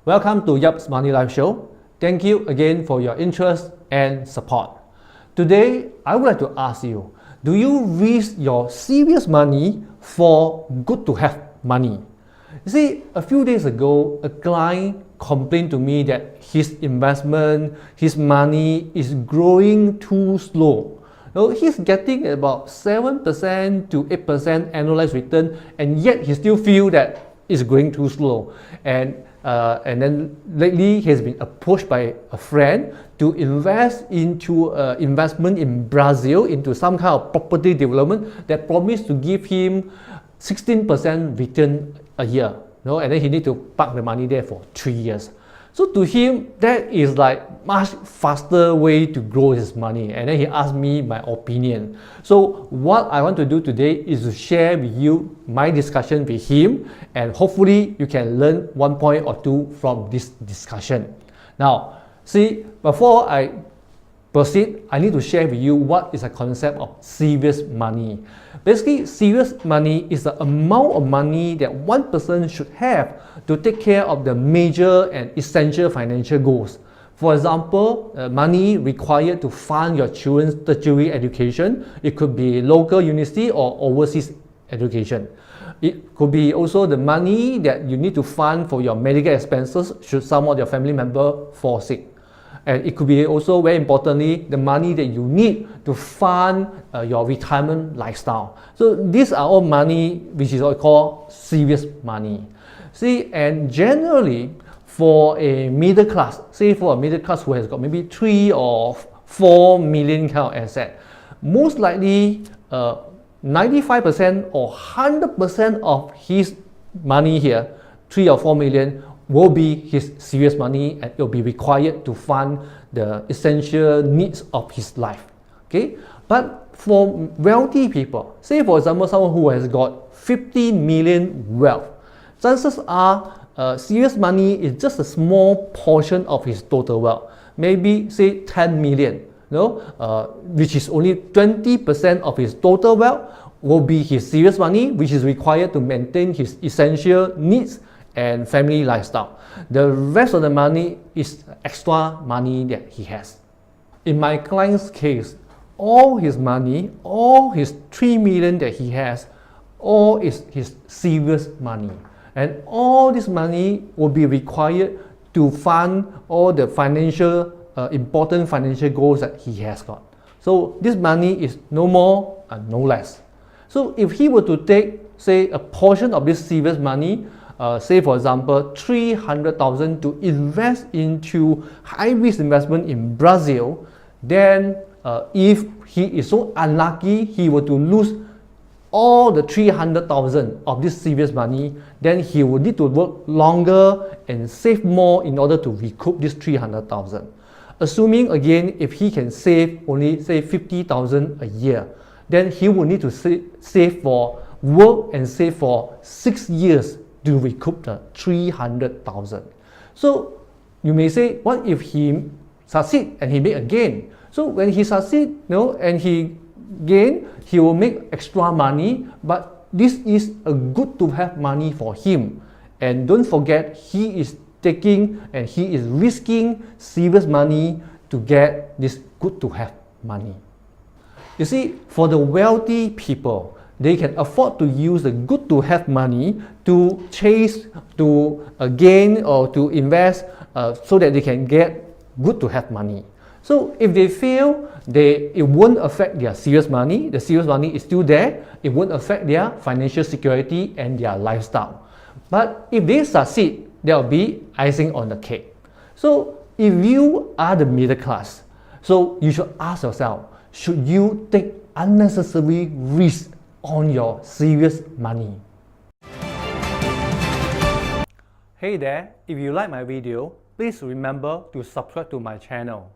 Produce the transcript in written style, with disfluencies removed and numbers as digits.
Welcome to Yap's Money Life Show. Thank you again for your interest and support. Today, I would like to ask you, do you risk your serious money for good to have money? You see, a few days ago, a client complained to me that his investment, his money is growing too slow. He's getting about 7% to 8% annualized return, and yet he still feels that it's growing too slow. And then lately he has been approached by a friend to invest into investment in Brazil, into some kind of property development that promised to give him 16% return a year. And then he need to park the money there for 3 years. So to him, that is like much faster way to grow his money. And then he asked me my opinion. So what I want to do today is to share with you my discussion with him, and hopefully you can learn one point or two from this discussion. Now, see, before I proceed, I need to share with you what is a concept of serious money. Basically, serious money is the amount of money that one person should have to take care of the major and essential financial goals. For example, money required to fund your children's tertiary education. It could be local university or overseas education. It could be also the money that you need to fund for your medical expenses should some of your family member fall sick. And it could be also, very importantly, the money that you need to fund your retirement lifestyle. So these are all money which is what we call serious money. See, and generally for a middle class, say for a middle class who has got maybe 3 or 4 million kind of asset, most likely 95% or 100% of his money here, 3 or 4 million, will be his serious money, and it will be required to fund the essential needs of his life. Okay, but for wealthy people, say for example someone who has got 50 million wealth, chances are serious money is just a small portion of his total wealth. Maybe say 10 million, which is only 20% of his total wealth will be his serious money, which is required to maintain his essential needs and family lifestyle. The rest of the money is extra money that he has. In my client's case, all his money, all his 3 million that he has, all is his serious money. And all this money will be required to fund all the financial, important financial goals that he has got. So this money is no more and no less. So if he were to take, say, a portion of this serious money, say for example 300,000 to invest into high-risk investment in Brazil, then if he is so unlucky he were to lose all the 300,000 of this serious money, then he would need to work longer and save more in order to recoup this 300,000. Assuming again, if he can save only say 50,000 a year, then he will need to save for work and save for 6 years to recoup the 300,000. So you may say, what if he succeed and he make a gain? So when he succeed, and he gain, he will make extra money, but this is a good to have money for him. And don't forget, he is taking and he is risking serious money to get this good to have money. You see, for the wealthy people, they can afford to use the good to have money to chase, to gain or to invest so that they can get good to have money. So if they fail, it won't affect their serious money. The serious money is still there. It won't affect their financial security and their lifestyle. But if they succeed, there will be icing on the cake. So if you are the middle class, so you should ask yourself, should you take unnecessary risk on your serious money? Hey there, if you like my video, please remember to subscribe to my channel.